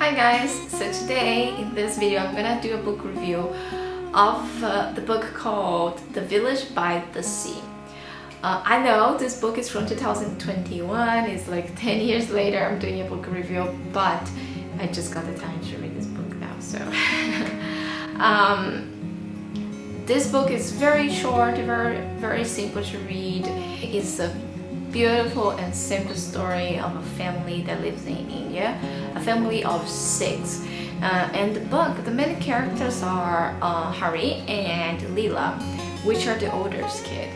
Hi guys! So today in this video I'm gonna do a book review of the book called The Village by the Sea. I know this book is from 2021, it's like 10 years later I'm doing a book review, but I just got the time to read this book now, so this book is very short, very simple to read. It's a beautiful and simple story of a family that lives in India, a family of 6. And the book, the main characters are Hari and Lila, which are the oldest kid.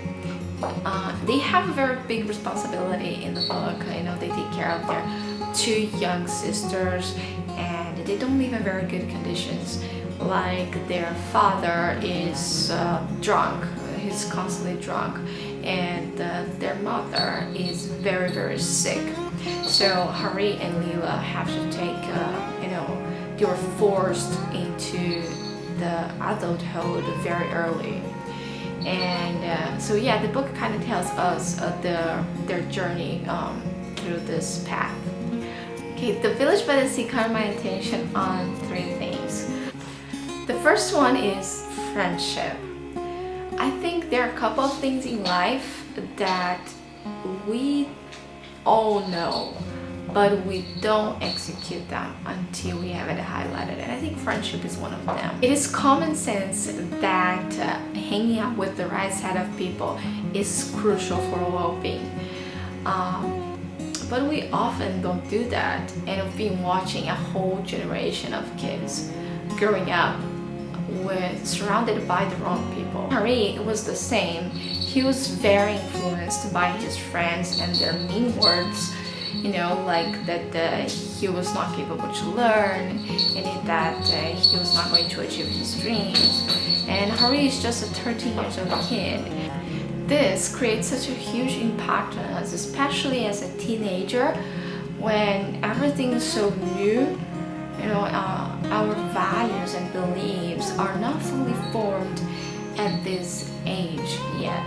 They have a very big responsibility in the book. You know, they take care of their 2 young sisters, and they don't live in very good conditions. Like their father is drunk, he's constantly drunk, and their mother is very sick. So Hari and Lila have to take, they were forced into the adulthood very early. And so yeah, the book kind of tells us their journey through this path. Okay, The Village by the Sea caught my attention on 3 things. The first one is friendship. I think there are a couple of things in life that we all know, but we don't execute them until we have it highlighted, and I think friendship is one of them. It is common sense that hanging out with the right set of people is crucial for well-being, but we often don't do that, and I've been watching a whole generation of kids growing up surrounded by the wrong people. Hari was the same. He was very influenced by his friends and their mean words, like that he was not capable to learn, and that he was not going to achieve his dreams. And Hari is just a 13 years old kid. This creates such a huge impact on us, especially as a teenager, when everything is so new. Our values and beliefs are not fully formed at this age yet.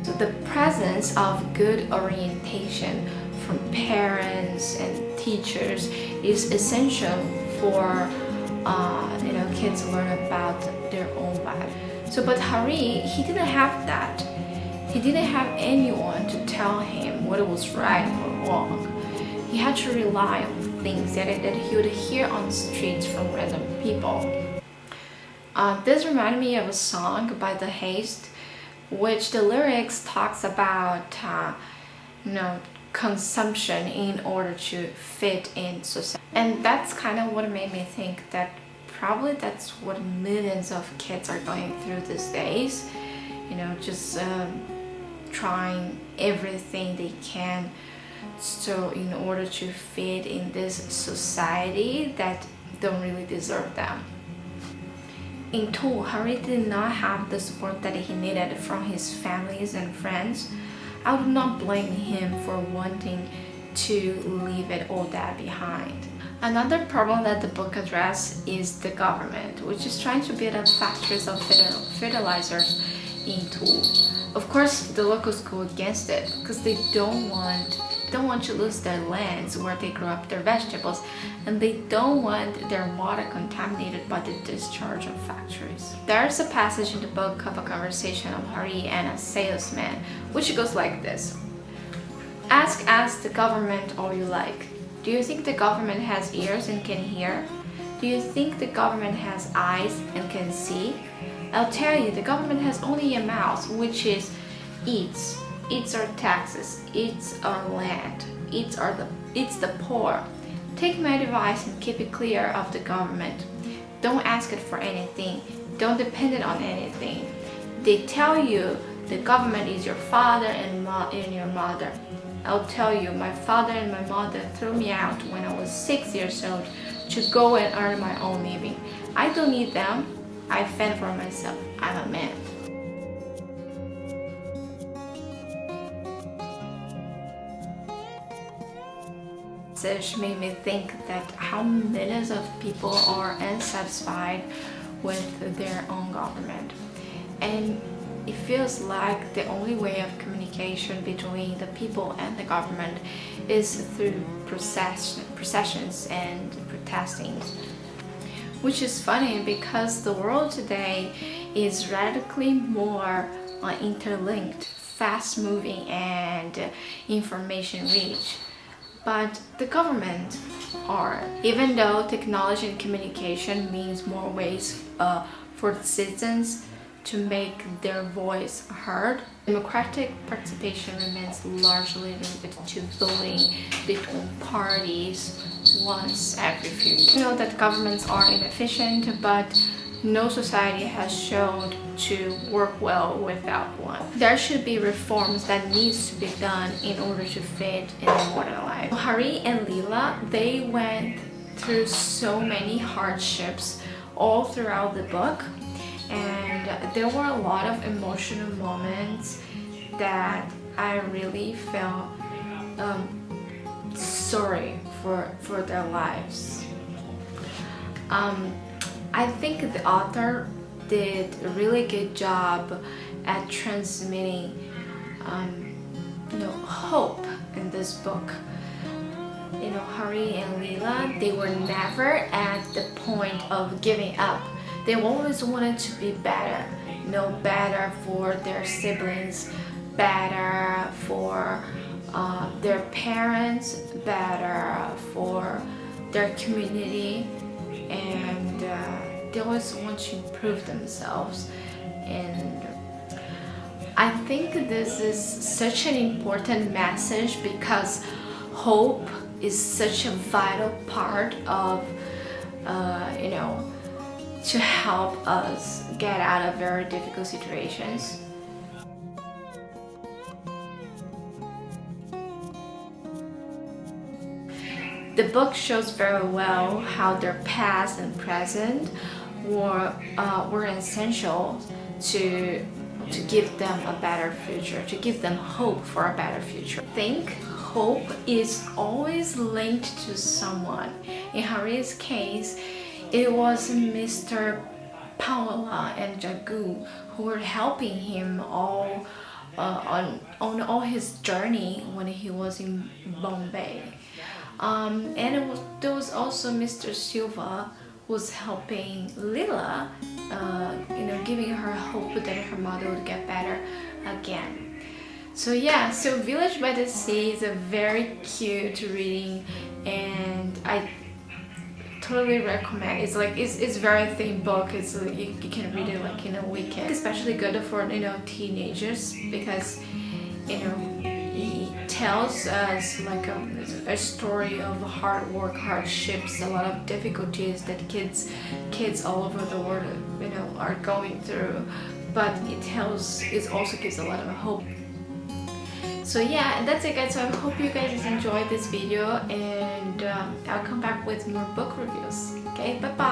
So the presence of good orientation from parents and teachers is essential for kids to learn about their own life. But Hari, he didn't have that. He didn't have anyone to tell him what was right or wrong. He had to rely on things that he would hear on the streets from random people. This reminded me of a song by The Haste, which the lyrics talks about consumption in order to fit in society. And that's kind of what made me think that probably that's what millions of kids are going through these days. Just trying everything they can, so in order to fit in this society that don't really deserve them. In Thul, Hari did not have the support that he needed from his families and friends. I would not blame him for wanting to leave it all that behind. Another problem that the book addresses is the government, which is trying to build up factories of fertilizers in Thul. Of course, the locals go against it because they don't want to lose their lands where they grow up their vegetables, and they don't want their water contaminated by the discharge of factories. There's a passage in the book of a conversation of Hari and a salesman, which goes like this. Ask the government all you like. Do you think the government has ears and can hear? Do you think the government has eyes and can see? I'll tell you, the government has only a mouth, which is eats our taxes, eats our land, eats the poor. Take my advice and keep it clear of the government. Don't ask it for anything. Don't depend on anything. They tell you the government is your father and your mother. I'll tell you, my father and my mother threw me out when I was 6 years old to go and earn my own living. I don't need them. I fend for myself. I'm a man. Message made me think that how millions of people are unsatisfied with their own government, and it feels like the only way of communication between the people and the government is through processions and protesting. Which is funny because the world today is radically more interlinked, fast-moving, and information-rich. But the government are, even though technology and communication means more ways for the citizens to make their voice heard, democratic participation remains largely limited to voting between parties once every few years. We know that governments are inefficient, but no society has shown to work well without one. There should be reforms that needs to be done in order to fit in a modern life. Hari and Lila, they went through so many hardships all throughout the book, and there were a lot of emotional moments that I really felt sorry for their lives. I think the author did a really good job at transmitting hope in this book. Hari and Lila, they were never at the point of giving up. They always wanted to be better, better for their siblings, better for their parents, better for their community, and they always want to improve themselves. And I think this is such an important message because hope is such a vital part of to help us get out of very difficult situations. The book shows very well how their past and present were essential to give them a better future, to give them hope for a better future. I think hope is always linked to someone. In Hari's case, it was Mr. Paula and Jagu who were helping him on all his journey when he was in Bombay. And there was also Mr. Silva who was helping Lila, giving her hope that her mother would get better again. So Village by the Sea is a very cute reading, and I totally recommend. It's very thin book. It's you can read it like in a weekend. Especially good for teenagers because it tells us like a story of hard work, hardships, a lot of difficulties that kids all over the world are going through. But it also gives a lot of hope. So and that's it, guys. So I hope you guys enjoyed this video, and I'll come back with more book reviews. Okay, bye bye.